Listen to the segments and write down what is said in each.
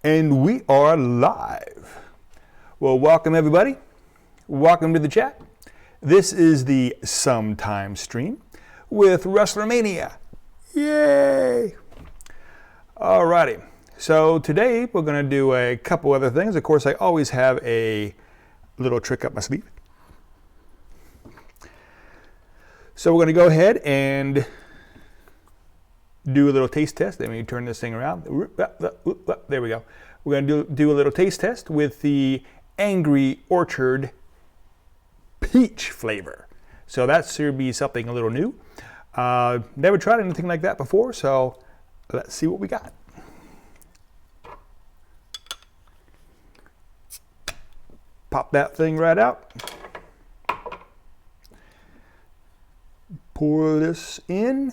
And we are live. Well, welcome everybody. Welcome to the chat. This is the Sometime stream with ResslerMania. Yay! Alrighty. So today we're going to do a couple other things. Of course, I always have a little trick up my sleeve. So we're going to go ahead and do a little taste test. Let me turn this thing around. There we go. We're going to do a little taste test with the Angry Orchard peach flavor. So that should be something a little new. Never tried anything like that before, so let's see what we got. Pop that thing right out. Pour this in.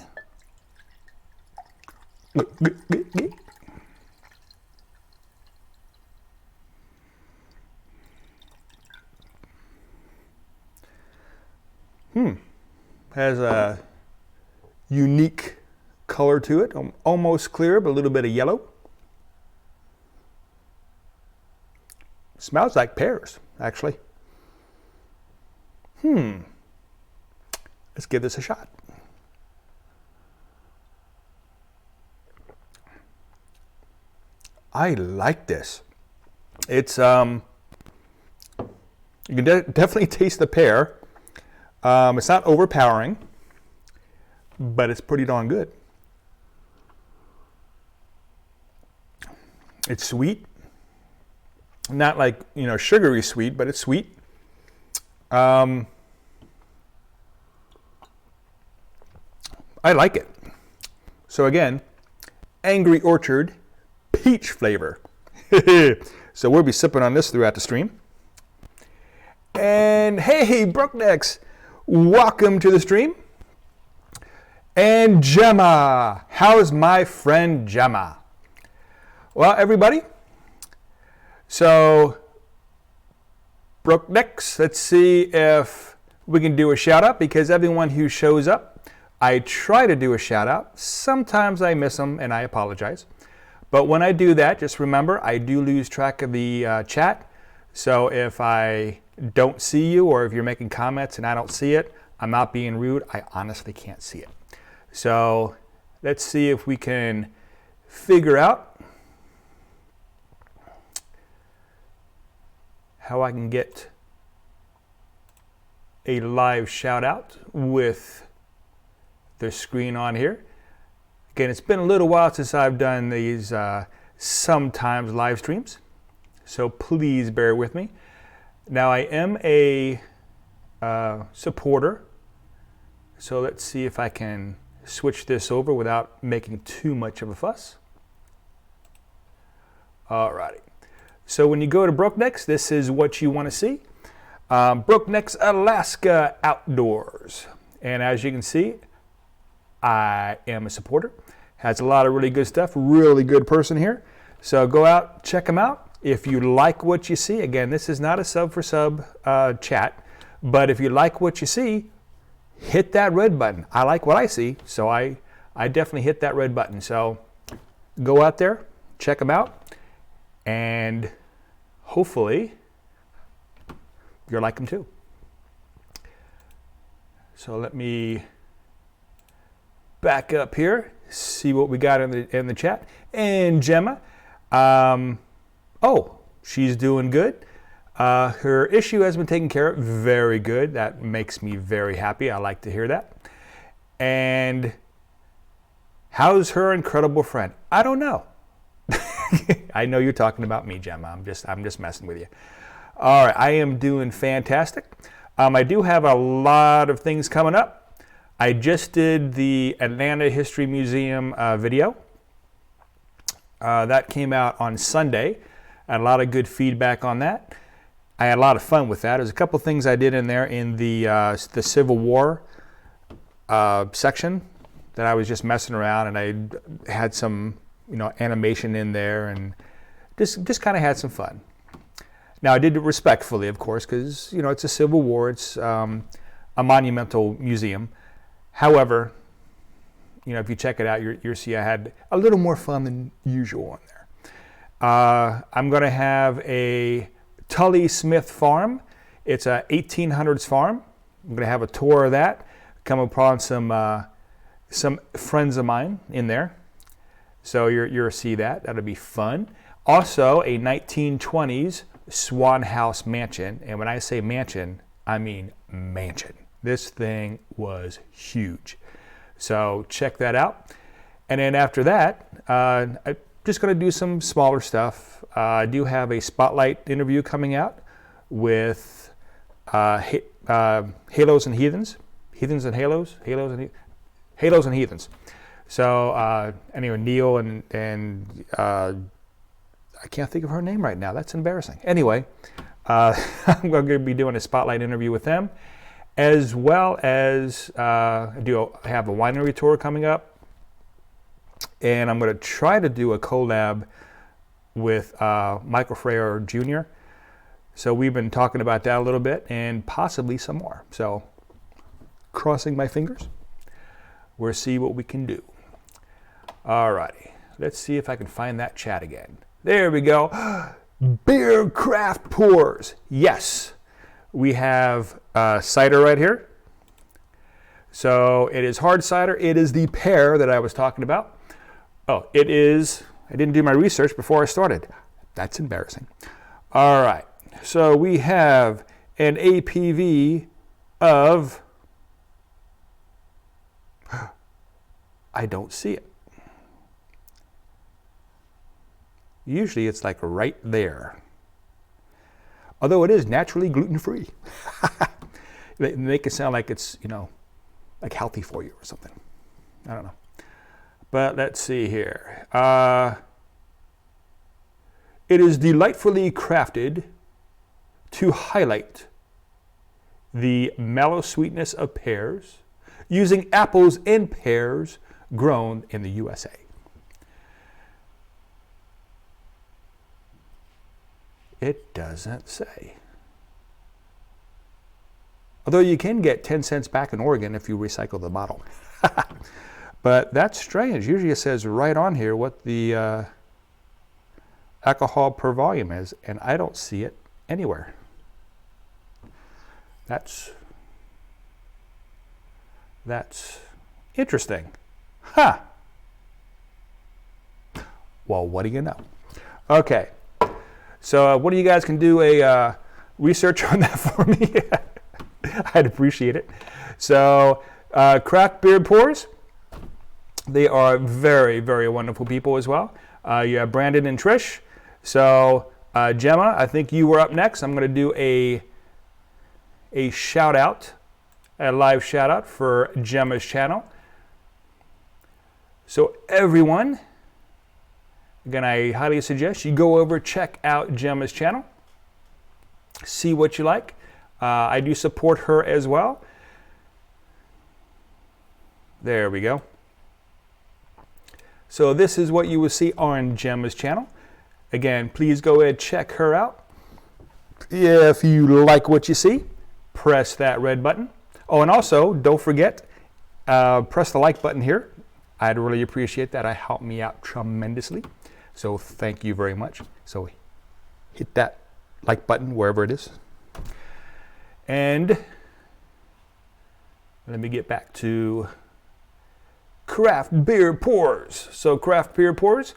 Has a unique color to it, almost clear, but a little bit of yellow. Smells like pears, actually. Let's give this a shot. I like this. It's you can definitely taste the pear. It's not overpowering, but it's pretty darn good. It's sweet, not like sugary sweet, but it's sweet. I like it. So again, Angry Orchard peach flavor. So we'll be sipping on this throughout the stream. And hey, Brooknecks, welcome to the stream. And Gemma, how's my friend Gemma? Well, everybody, so Brooknecks, let's see if we can do a shout out, because everyone who shows up, I try to do a shout out. Sometimes I miss them and I apologize. But when I do that, just remember, I do lose track of the chat. So if I don't see you, or if you're making comments and I don't see it, I'm not being rude. I honestly can't see it. So let's see if we can figure out how I can get a live shout out with the screen on here. Again, it's been a little while since I've done these sometimes live streams, so please bear with me. Now, I am a supporter, so let's see if I can switch this over without making too much of a fuss. Alrighty. So when you go to Brooknecks, this is what you want to see. Brooknecks, Alaska Outdoors. And as you can see, I am a supporter. Has a lot of really good stuff. Really good person here. So go out, check him out. If you like what you see, again, this is not a sub for sub chat, but if you like what you see, hit that red button. I like what I see, so I definitely hit that red button. So go out there, check him out, and hopefully you'll like him too. So let me back up here, see what we got in the chat. And Gemma, oh, she's doing good. Her issue has been taken care of. Very good. That makes me very happy. I like to hear that. And how's her incredible friend? I don't know. I know you're talking about me, Gemma. I'm just messing with you. All right, I am doing fantastic. I do have a lot of things coming up. I just did the Atlanta History Museum video. That came out on Sunday. I had a lot of good feedback on that. I had a lot of fun with that. There's a couple things I did in there in the Civil War section that I was just messing around, and I had some animation in there, and just kind of had some fun. Now I did it respectfully, of course, because it's a Civil War. It's a monumental museum. However, if you check it out, you'll see I had a little more fun than usual on there. I'm going to have a Tully Smith farm. It's a 1800s farm. I'm going to have a tour of that. Come upon some friends of mine in there. So you'll see that. That'll be fun. Also, a 1920s Swan House mansion. And when I say mansion, I mean mansion. This thing was huge. So check that out. And then after that, I'm just going to do some smaller stuff. I do have a spotlight interview coming out with Halos and Heathens. Heathens and Halos? Halos and Heathens. So anyway, Neil and I can't think of her name right now. That's embarrassing. Anyway, I'm going to be doing a spotlight interview with them, as well as I have a winery tour coming up, and I'm going to try to do a collab with Michael Freyer Jr. So we've been talking about that a little bit, and possibly some more. So crossing my fingers, we'll see what we can do. All righty, let's see if I can find that chat again. There we go. Beer craft pours. Yes, we have cider right here. So it is hard cider. It is the PEAR that I was talking about. Oh, it is. I didn't do my research before I started. That's embarrassing. All right. So we have an APV of, I don't see it. Usually it's like right there. Although it is naturally gluten-free. They make it sound like it's, like healthy for you or something. I don't know. But let's see here. It is delightfully crafted to highlight the mellow sweetness of pears, using apples and pears grown in the USA. It doesn't say. Although you can get 10 cents back in Oregon if you recycle the bottle. But that's strange. Usually it says right on here what the alcohol per volume is, and I don't see it anywhere. That's interesting. Huh. Well, what do you know? Okay. So what do you guys can do a research on that for me? I'd appreciate it. So Craft Beer Pours, they are very, very wonderful people as well. You have Brandon and Trish. So Gemma, I think you were up next. I'm going to do a shout out, a live shout out for Gemma's channel. So everyone, again, I highly suggest you go over, check out Gemma's channel, see what you like. I do support her as well. There we go. So this is what you will see on Gemma's channel. Again, please go ahead, check her out. If you like what you see, press that red button. Oh, and also, don't forget, press the like button here. I'd really appreciate that. It helped me out tremendously. So thank you very much. So hit that like button wherever it is. And let me get back to Craft Beer Pours. So Craft Beer Pours,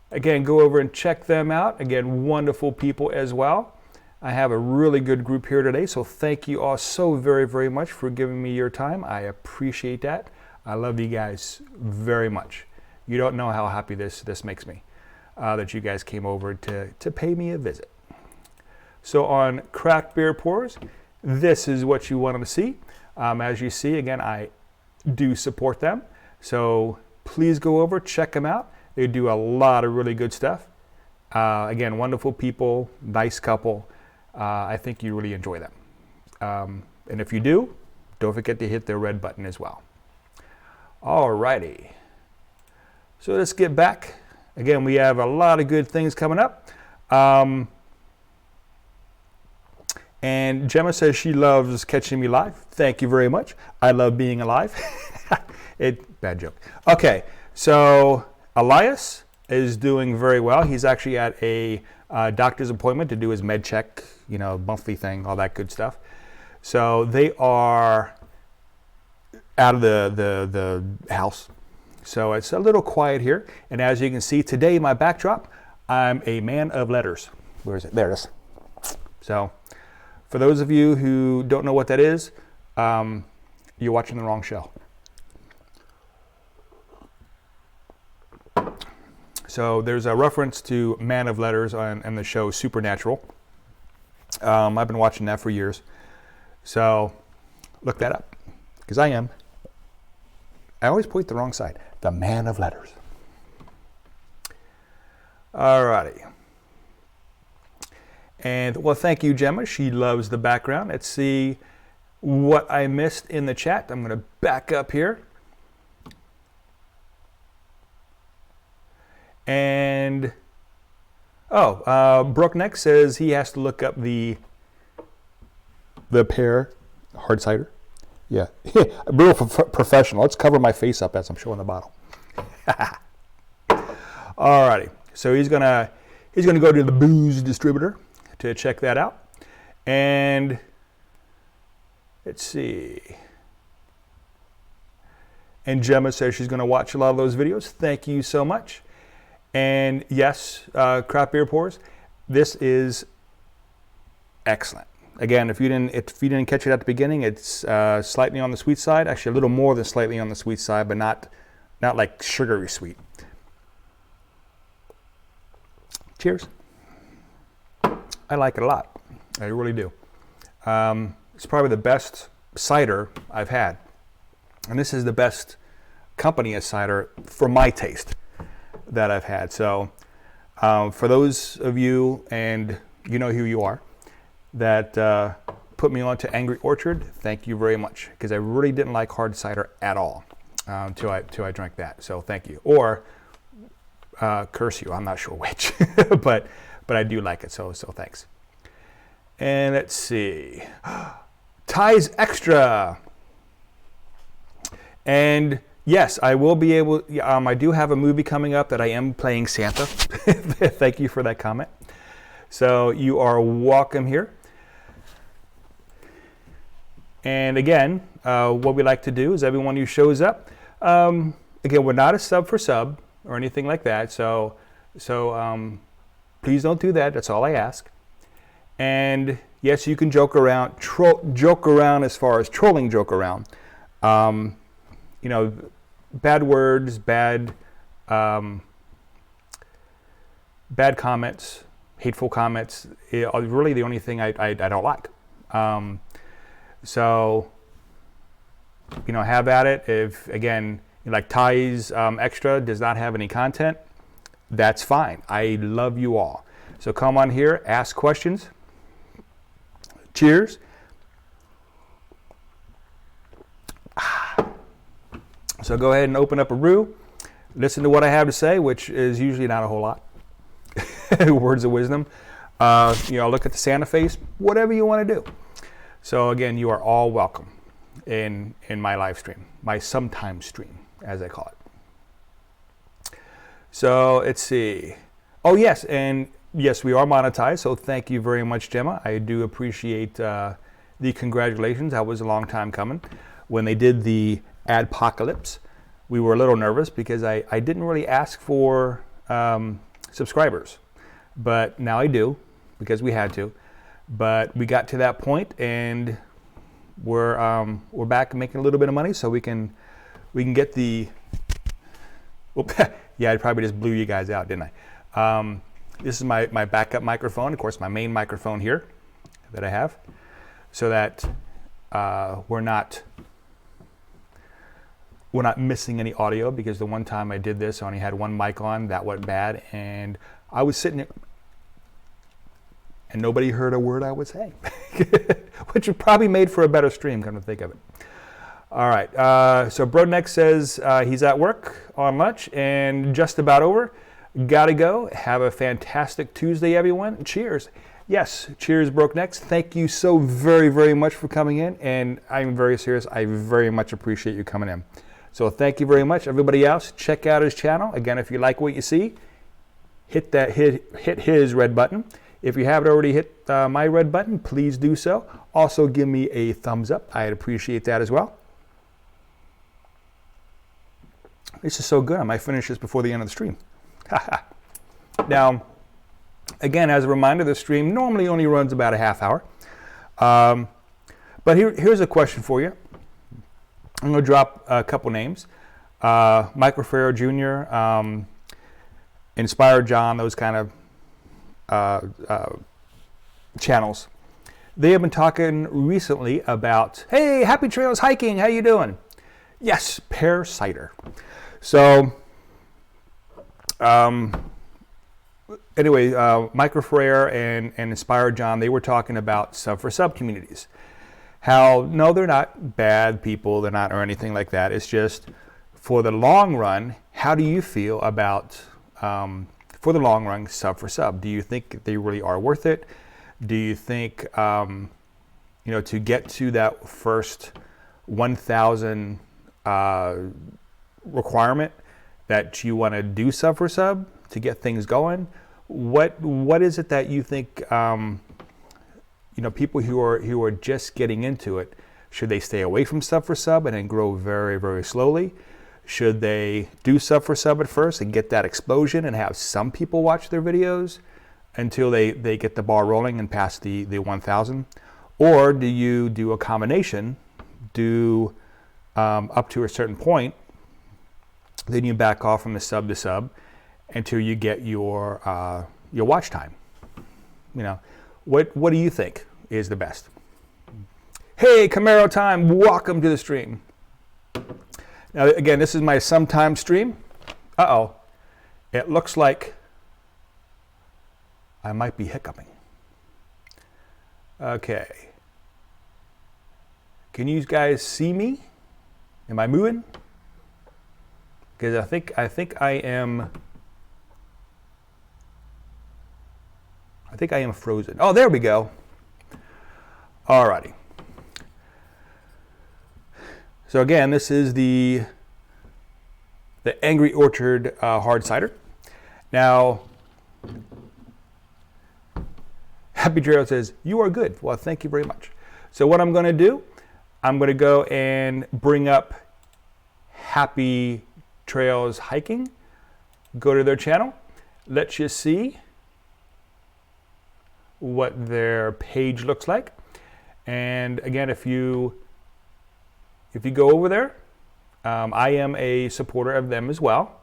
again, go over and check them out. Again, wonderful people as well. I have a really good group here today, so thank you all so very, very much for giving me your time. I appreciate that. I love you guys very much. You don't know how happy this makes me, that you guys came over to pay me a visit. So on Craft Beer Pours, this is what you wanted to see. As you see, again, I do support them. So please go over, check them out. They do a lot of really good stuff. Again, wonderful people, nice couple. I think you really enjoy them. And if you do, don't forget to hit the red button as well. Alrighty. So let's get back. Again, we have a lot of good things coming up. And Gemma says she loves catching me live. Thank you very much. I love being alive. Bad joke. Okay, so Elias, is doing very well. He's actually at a doctor's appointment to do his med check, monthly thing, all that good stuff. So they are out of the house. So it's a little quiet here. And as you can see today, my backdrop, I'm a man of letters. Where is it? There it is. So for those of you who don't know what that is, you're watching the wrong show. So there's a reference to Man of Letters on the show Supernatural. I've been watching that for years. So look that up, because I always point the wrong side. The Man of Letters. Alrighty. And well, thank you, Gemma. She loves the background. Let's see what I missed in the chat. I'm going to back up here. And Brooke next says he has to look up the PEAR hard cider. Yeah, real professional. Let's cover my face up as I'm showing the bottle. Alrighty, so he's gonna go to the booze distributor to check that out. And let's see. And Gemma says she's gonna watch a lot of those videos. Thank you so much. And yes, Craft Beer Pours, this is excellent. Again, if you didn't catch it at the beginning, it's slightly on the sweet side. Actually, a little more than slightly on the sweet side, but not like sugary sweet. Cheers. I like it a lot. I really do. It's probably the best cider I've had, and this is the best company of cider for my taste that I've had. So for those of you, and you know who you are, that put me on to Angry Orchard, thank you very much, because I really didn't like hard cider at all till I drank that. So thank you, or curse you, I'm not sure which, but I do like it. So thanks. And let's see, Ties Extra, and yes, I will be able. I do have a movie coming up that I am playing Santa. Thank you for that comment. So you are welcome here. And again, what we like to do is everyone who shows up. Again, we're not a sub for sub or anything like that. So please don't do that. That's all I ask. And yes, you can joke around. Joke around as far as trolling. Joke around. Bad words, bad comments, hateful comments are really the only thing I don't like. So, have at it. If, again, like Ties Extra does not have any content, that's fine. I love you all. So come on here, ask questions. Cheers. So go ahead and open up a brew, listen to what I have to say, which is usually not a whole lot. Words of wisdom. Look at the Santa face, whatever you want to do. So again, you are all welcome in my live stream, my sometime stream, as I call it. So let's see. Oh yes, and yes, we are monetized. So thank you very much, Gemma. I do appreciate the congratulations. That was a long time coming. When they did the Adpocalypse, we were a little nervous because I didn't really ask for subscribers, but now I do because we had to. But we got to that point, and we're back making a little bit of money, so we can get the. Yeah, I probably just blew you guys out, didn't I? This is my backup microphone, of course, my main microphone here that I have, so that we're not missing any audio, because the one time I did this, I only had one mic on. That went bad, and I was sitting there, and nobody heard a word I was saying, which would probably made for a better stream, come to think of it. All right, so Broadneck says he's at work on lunch and just about over. Gotta go. Have a fantastic Tuesday, everyone. Cheers. Yes, cheers, Brokenecks. Thank you so very, very much for coming in, and I'm very serious. I very much appreciate you coming in. So thank you very much. Everybody else, check out his channel. Again, if you like what you see, hit his red button. If you haven't already hit my red button, please do so. Also give me a thumbs up. I'd appreciate that as well. This is so good. I might finish this before the end of the stream. Now, again, as a reminder, the stream normally only runs about a half hour. But here's a question for you. I'm going to drop a couple names. Michael Ferrer Jr., Inspired John, those kind of channels. They have been talking recently about, hey, happy trails hiking, how you doing? Yes, PEAR cider. So, anyway, Michael Ferrer and Inspired John, they were talking about sub for sub communities. How, no, they're not bad people, they're not or anything like that. It's just, for the long run, how do you feel about, for the long run, sub for sub? Do you think they really are worth it? Do you think, to get to that first 1,000 requirement that you want to do sub for sub to get things going? What is it that you think, people who are just getting into it, should they stay away from sub for sub and then grow very, very slowly? Should they do sub for sub at first and get that explosion and have some people watch their videos until they get the ball rolling and pass the 1,000? Or do you do a combination, do up to a certain point, then you back off from the sub to sub until you get your watch time? What do you think is the best? Hey, Camaro time, welcome to the stream. Now, again, this is my sometime stream. Uh-oh, it looks like I might be hiccuping. Okay. Can you guys see me? Am I moving? Because I think I am frozen. Oh, there we go. Alrighty. So again, this is the Angry Orchard hard cider. Now, Happy Trail says, you are good. Well, thank you very much. So what I'm going to do, I'm going to go and bring up Happy Trails Hiking. Go to their channel. Let you see what their page looks like. And again, if you go over there, I am a supporter of them as well.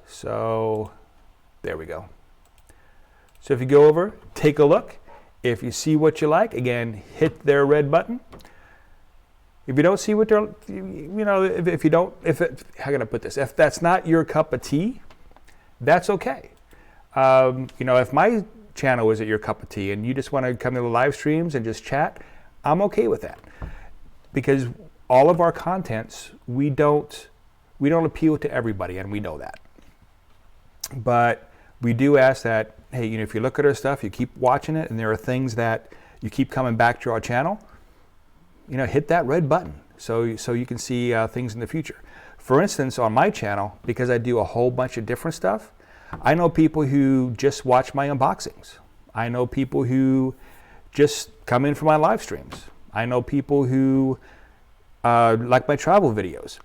So there we go. So if you go over, take a look. If you see what you like, again, hit their red button. If you don't see what they're, how can I put this? If that's not your cup of tea, that's okay. If my channel isn't your cup of tea and you just want to come to the live streams and just chat, I'm okay with that. Because all of our contents, we don't appeal to everybody, and we know that. But we do ask that, hey, if you look at our stuff, you keep watching it, and there are things that you keep coming back to our channel, hit that red button so you can see things in the future. For instance, on my channel, because I do a whole bunch of different stuff, I know people who just watch my unboxings. I know people who just come in for my live streams. I know people who like my travel videos.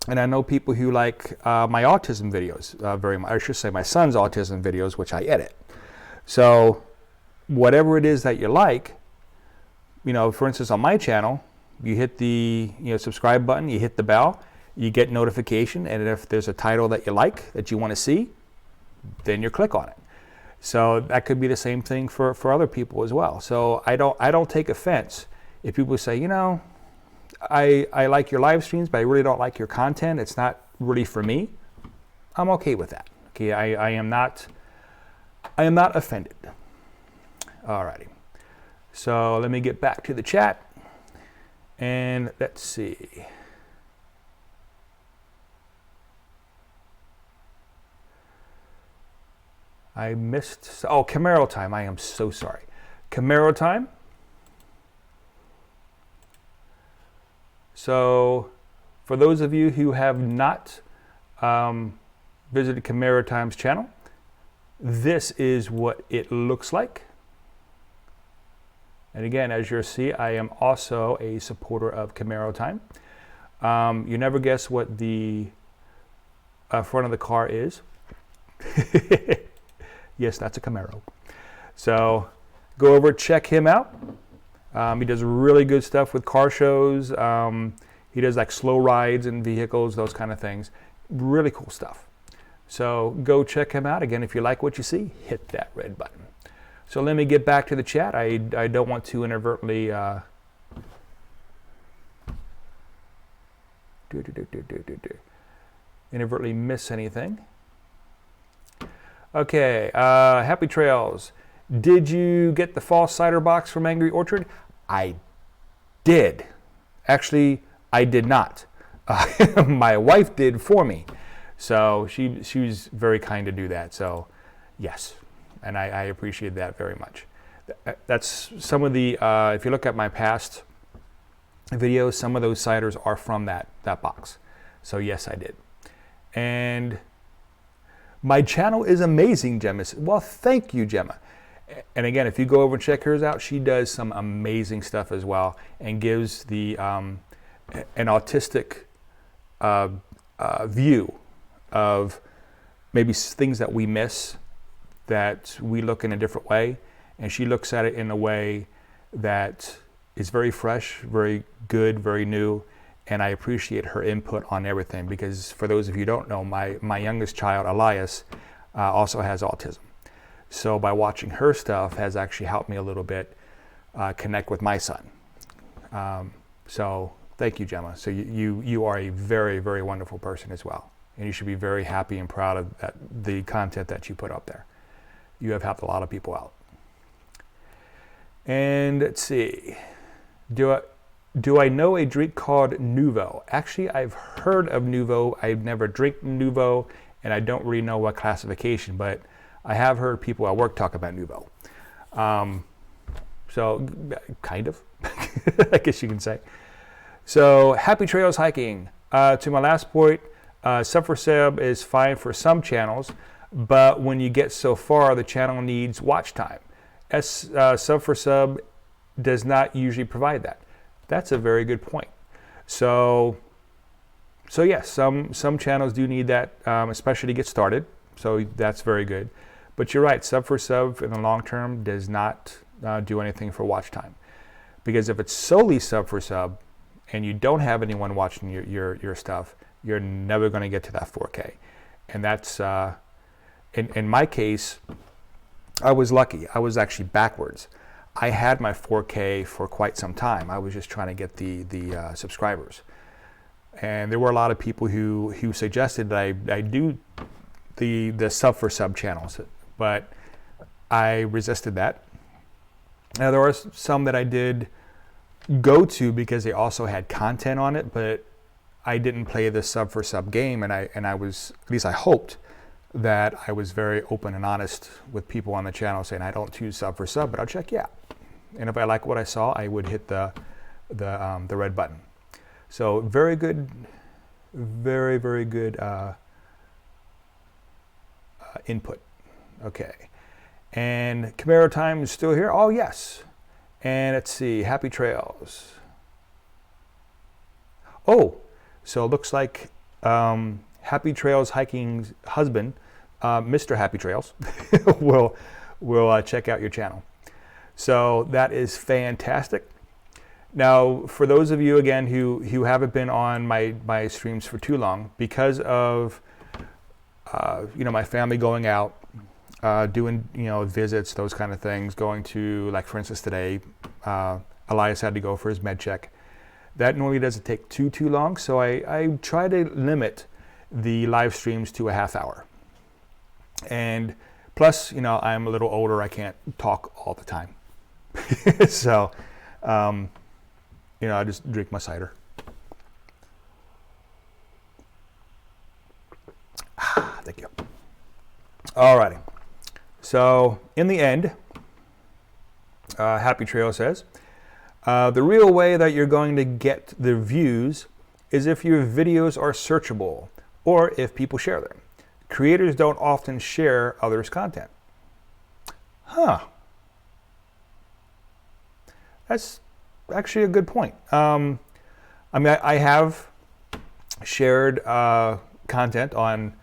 And I know people who like my autism videos very much. I should say my son's autism videos, which I edit. So whatever it is that you like, for instance, on my channel, you hit the subscribe button, you hit the bell, you get notification, and if there's a title that you like, that you want to see, then you click on it. So that could be the same thing for other people as well. So I don't take offense if people say, I like your live streams, but I really don't like your content. It's not really for me. I'm okay with that. Okay, I am not offended. Alrighty. So let me get back to the chat, and let's see. I missed, Camaro time. I am so sorry. Camaro time. So for those of you who have not visited Camaro Time's channel, this is what it looks like. And again, as you'll see, I am also a supporter of Camaro Time. You never guess what the front of the car is. Yes, that's a Camaro. So go over, check him out. He does really good stuff with car shows. He does like slow rides in vehicles, those kind of things. Really cool stuff. So go check him out. Again, if you like what you see, hit that red button. So let me get back to the chat. I don't want to inadvertently inadvertently miss anything. Okay, Happy Trails. Did you get the fall cider box from Angry Orchard? I did. Actually, I did not. My wife did for me. So she was very kind to do that. So yes, and I appreciate that very much. That's some of the, if you look at my past videos, some of those ciders are from that box. So yes, I did. And my channel is amazing, Gemma. Well, thank you, Gemma. And again, if you go over and check hers out, she does some amazing stuff as well and gives the an autistic view of maybe things that we miss, that we look in a different way. And she looks at it in a way that is very fresh, very good, very new. And I appreciate her input on everything, because for those of you who don't know, my youngest child, Elias, also has autism. So by watching her stuff has actually helped me a little bit connect with my son. So thank you, Gemma. So you are a very, very wonderful person as well. And you should be very happy and proud of the content that you put up there. You have helped a lot of people out. And let's see. Do I know a drink called Nuvo? Actually, I've heard of Nuvo. I've never drank Nuvo, and I don't really know what classification, but I have heard people at work talk about Nuvo. So, kind of, I guess you can say. So, Happy Trails Hiking. To my last point, sub for sub is fine for some channels, but when you get so far, the channel needs watch time. Sub for sub does not usually provide that. That's a very good point. So yes, some channels do need that, especially to get started. So that's very good. But you're right, sub for sub in the long term does not do anything for watch time. Because if it's solely sub for sub and you don't have anyone watching your stuff, you're never going to get to that 4K. And that's, in my case, I was lucky. I was actually backwards. I had my 4K for quite some time. I was just trying to get the subscribers. And there were a lot of people who suggested that I do the sub for sub channels, but I resisted that. Now there are some that I did go to because they also had content on it, but I didn't play the sub for sub game, and I was, at least I hoped, that I was very open and honest with people on the channel, saying I don't choose sub for sub, but I'll check you out. And if I like what I saw, I would hit the red button. So very good, very, very good input. Okay. And Camaro Time is still here? Oh, yes. And let's see, Happy Trails. Oh, so it looks like Happy Trails Hiking's husband, Mr. Happy Trails, will check out your channel. So that is fantastic. Now, for those of you, again, who haven't been on my streams for too long, because of my family going out, doing visits, those kind of things, going to, like for instance today, Elias had to go for his med check. That normally doesn't take too long, so I try to limit the live streams to a half hour. And plus, I'm a little older, I can't talk all the time. So, I just drink my cider. Thank you. Alrighty. So, in the end, Happy Trail says, the real way that you're going to get the views is if your videos are searchable or if people share them. creators don't often share others' content. Huh. That's actually a good point. I mean, I have shared content on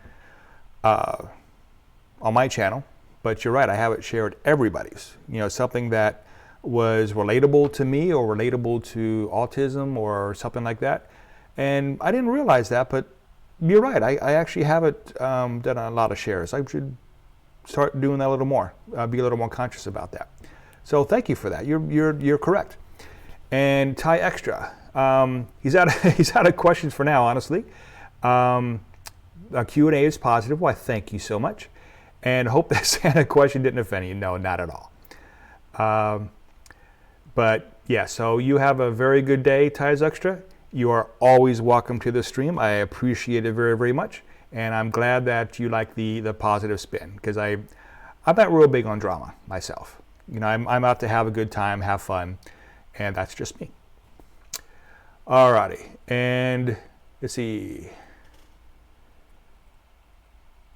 my channel, but you're right, I haven't shared everybody's. You know, something that was relatable to me or relatable to autism or something like that. And I didn't realize that, but you're right, I actually haven't done a lot of shares. I should start doing that a little more, be a little more conscious about that. So thank you for that. You're correct. And Ty Extra, he's out of questions for now, honestly. Q&A is positive. Why, thank you so much. And hope that Santa question didn't offend you. No, not at all. But yeah, so you have a very good day, Ty Extra. You are always welcome to the stream. I appreciate it very, very much. And I'm glad that you like the positive spin, because I'm not real big on drama myself. You know, I'm out to have a good time, have fun, and that's just me. Alrighty, and let's see.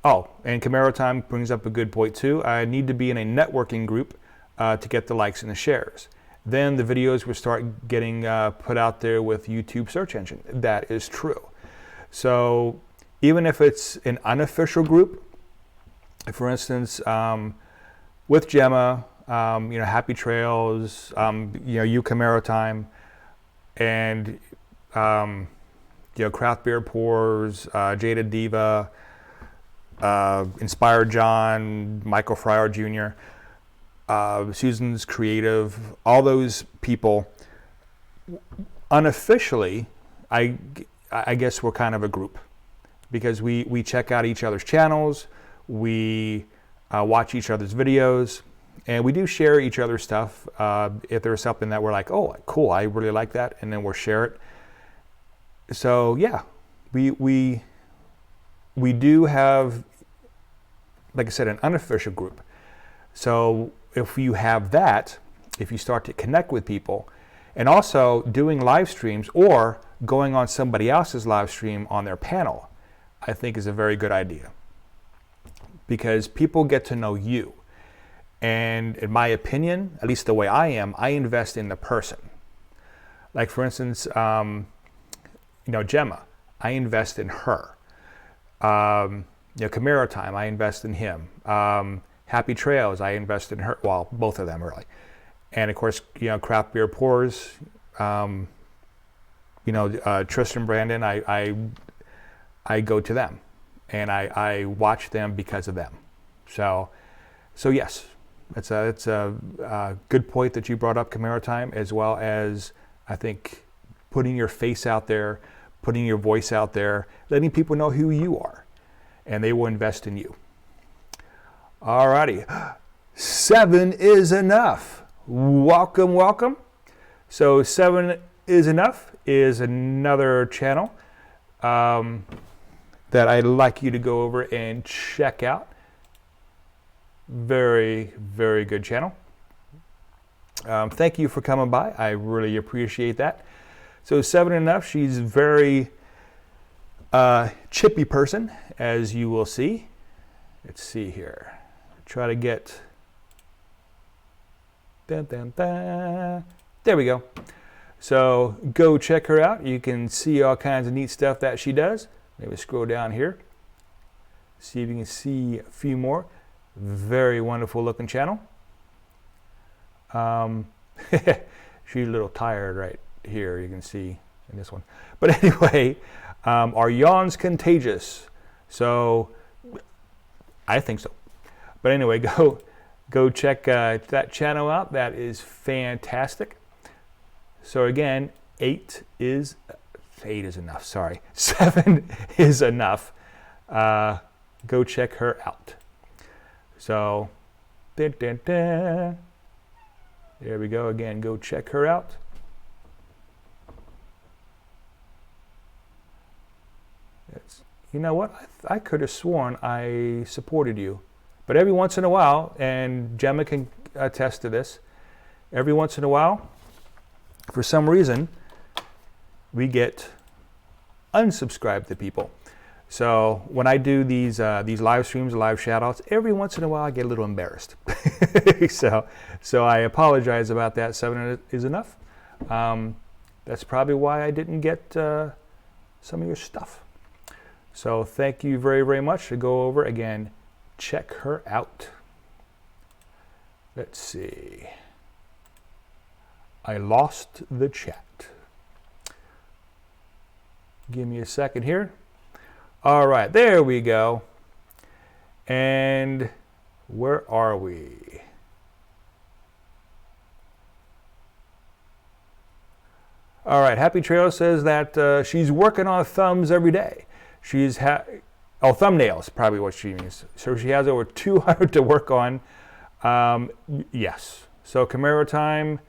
Oh, and Camaro Time brings up a good point too. I need to be in a networking group to get the likes and the shares. Then the videos will start getting put out there with YouTube search engine. That is true. So even if it's an unofficial group, for instance, with Gemma, you know, Happy Trails, you know, you Camaro Time, and you know, Craft Beer Pours, Jada Diva, Inspired John, Michael Fryer Jr., Susan's Creative, all those people, unofficially, I guess we're kind of a group, because we check out each other's channels, we watch each other's videos, and we do share each other's stuff. If there's something that we're like, oh, cool, I really like that, and then we'll share it. So yeah, we do have, like I said, an unofficial group. So if you have that, if you start to connect with people, and also doing live streams or going on somebody else's live stream on their panel, I think is a very good idea, because people get to know you. And in my opinion, at least the way I am, I invest in the person. Like for instance, you know, Gemma, I invest in her. You know, Camaro Time, I invest in him. Happy Trails, I invest in her. Well, both of them really. And of course, you know, Craft Beer Pours, you know, Tristan Brandon, I go to them, and I watch them because of them. So yes, it's a good point that you brought up, Camaro Time, as well as I think putting your face out there, putting your voice out there, letting people know who you are, and they will invest in you. Alrighty, 7 is enough. Welcome, welcome. So 7 is enough is another channel that I'd like you to go over and check out. Very, very good channel. Thank you for coming by. I really appreciate that. So 7 enough, she's a very chippy person, as you will see. Let's see here. Try to get, dun, dun, dun. There we go. So go check her out. You can see all kinds of neat stuff that she does. Maybe scroll down here. See if you can see a few more. Very wonderful looking channel. She's a little tired right here, you can see in this one. But anyway, are yawns contagious? So I think so. But anyway, go check that channel out. That is fantastic. So again, 8 is enough. Sorry, 7 is enough. Go check her out. So, dun, dun, dun. There we go. Again, go check her out. You know what? I could have sworn I supported you. But every once in a while, and Gemma can attest to this, every once in a while, for some reason, we get unsubscribed to people. So when I do these live streams, live shout-outs, every once in a while I get a little embarrassed. so I apologize about that. 7 is enough. That's probably why I didn't get some of your stuff. So thank you very, very much. To go over again, check her out. Let's see. I lost the chat. Give me a second here. All right, there we go. And where are we? All right, Happy Trail says that she's working on thumbs every day. She's thumbnails, probably what she means. So she has over 200 to work on. Yes. So Camaro time.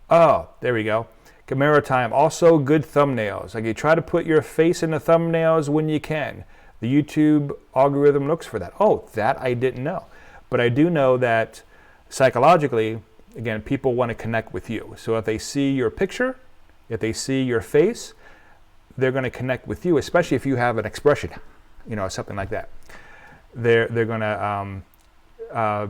Oh, there we go. Camaro time. Also good thumbnails. Like, you try to put your face in the thumbnails when you can. The YouTube algorithm looks for that. Oh, that I didn't know. But I do know that psychologically, again, people want to connect with you. So if they see your picture, if they see your face, they're going to connect with you, especially if you have an expression, you know, something like that. They're going to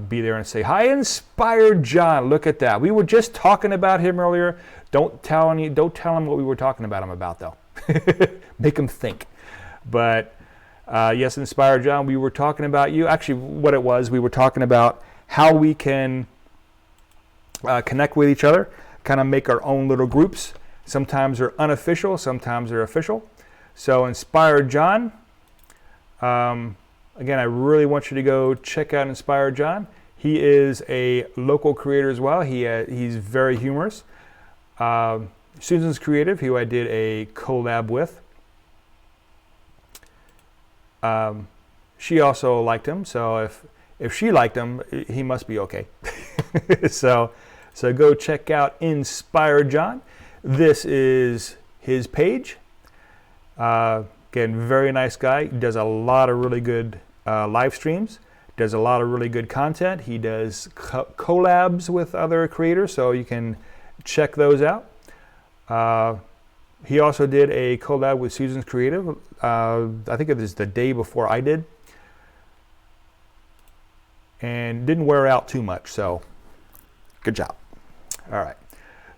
be there and say, "Hi, Inspired John. Look at that. We were just talking about him earlier." Don't tell him what we were talking about him about, though. Make him think. But yes, Inspired John, we were talking about you. Actually, what it was, we were talking about how we can connect with each other, kind of make our own little groups. Sometimes they're unofficial, sometimes they're official. So Inspired John, again, I really want you to go check out Inspired John. He is a local creator as well. He's very humorous. Susan's Creative, who I did a collab with, she also liked him. So if she liked him, he must be okay. So go check out Inspired John. This is his page. Again, very nice guy. He does a lot of really good live streams. Does a lot of really good content. He does collabs with other creators, so you can check those out. He also did a collab with Susan's Creative. I think it was the day before I did. And didn't wear out too much, so good job. All right.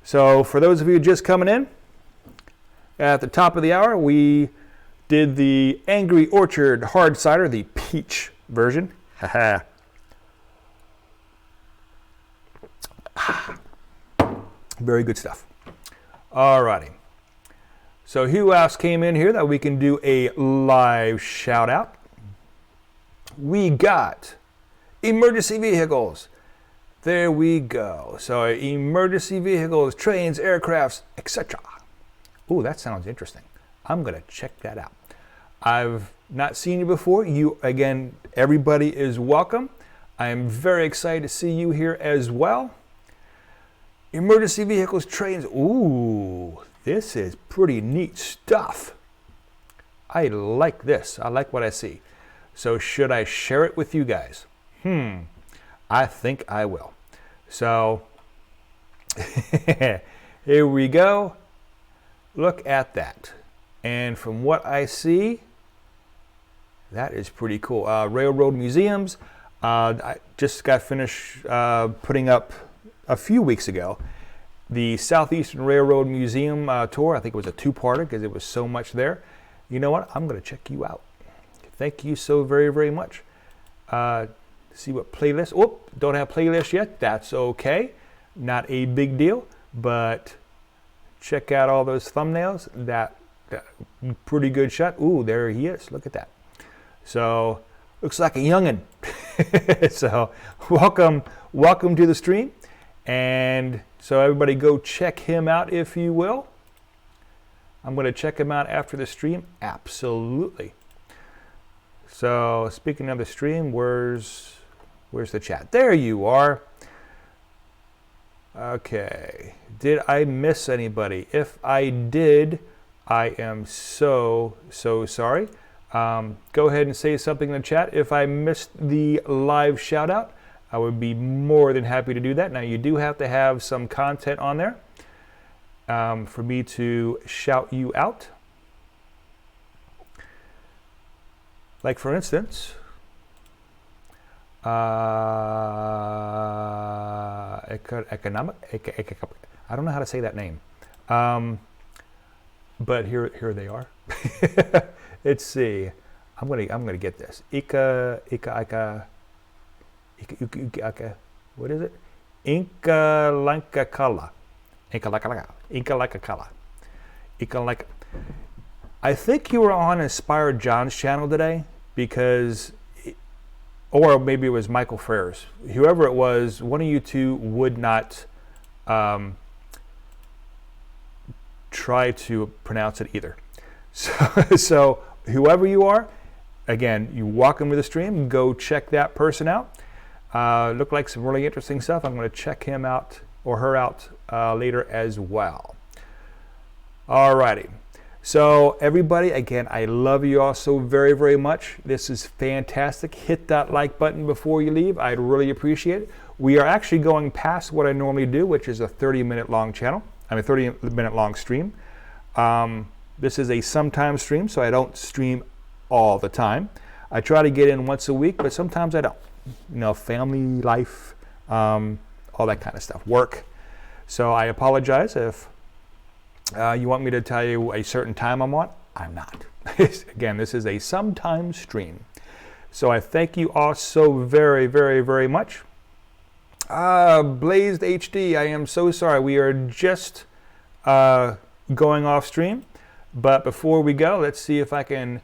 So for those of you just coming in, at the top of the hour, we did the Angry Orchard Hard Cider, the peach version. Very good stuff. All righty. So who else came in here that we can do a live shout out? We got emergency vehicles. There we go. So emergency vehicles, trains, aircrafts, etc. Ooh, that sounds interesting. I'm going to check that out. I've not seen you before. You, again, everybody is welcome. I am very excited to see you here as well. Emergency vehicles, trains. Ooh, this is pretty neat stuff. I like this. I like what I see. So should I share it with you guys? I think I will. So here we go. Look at that. And from what I see, that is pretty cool. Railroad museums. I just got finished putting up a few weeks ago the Southeastern Railroad Museum tour. I think it was a two-parter because it was so much there. You know what? I'm going to check you out. Thank you so very, very much. See what playlist. Oh, don't have playlist yet. That's okay. Not a big deal. But check out all those thumbnails. That pretty good shot. Ooh, there he is. Look at that. So looks like a youngin. So welcome to the stream. And so everybody go check him out if you will. I'm going to check him out after the stream. Absolutely. So speaking of the stream, where's the chat? There you are. Okay. Did I miss anybody? If I did, I am so sorry. Go ahead and say something in the chat. If I missed the live shout out, I would be more than happy to do that. Now you do have to have some content on there for me to shout you out. Like for instance, economic, I don't know how to say that name, but here they are. Let's see. I'm gonna get this. What is it? Inca Lanka Kala. I think you were on Inspired John's channel today because, or maybe it was Michael Frere's. Whoever it was, one of you two would not try to pronounce it either. So whoever you are, again, you walk into the stream, go check that person out. Look like some really interesting stuff. I'm going to check him out or her out later as well. Alrighty. So everybody, again, I love you all so very, very much. This is fantastic. Hit that like button before you leave. I'd really appreciate it. We are actually going past what I normally do, which is a 30-minute long channel. 30-minute long stream. This is a sometimes stream, so I don't stream all the time. I try to get in once a week, but sometimes I don't. You know, family life, all that kind of stuff, work. So I apologize if you want me to tell you a certain time I'm on. I'm not. Again, this is a sometimes stream. So I thank you all so very, very, very much. Blazed HD, I am so sorry. We are just going off stream. But before we go, let's see if I can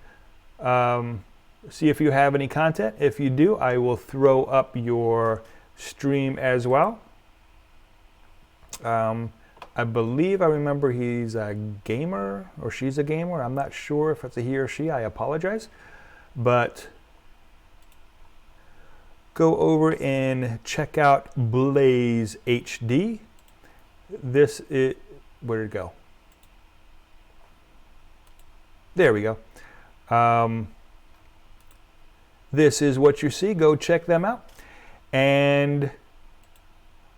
see if you have any content. If you do, I will throw up your stream as well. I believe I remember he's a gamer or she's a gamer. I'm not sure if it's a he or she. I apologize. But go over and check out Blaze HD. This is, where did it go? There we go. This is what you see. Go check them out. And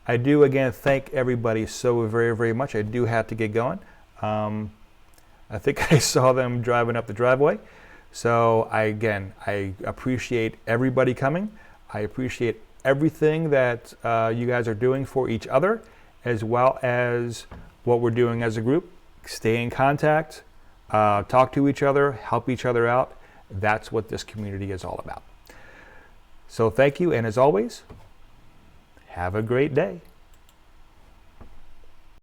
I do, again, thank everybody so very, very much. I do have to get going. I think I saw them driving up the driveway. So, I appreciate everybody coming. I appreciate everything that you guys are doing for each other, as well as what we're doing as a group. Stay in contact, talk to each other, help each other out. That's what this community is all about. So thank you, and as always, have a great day.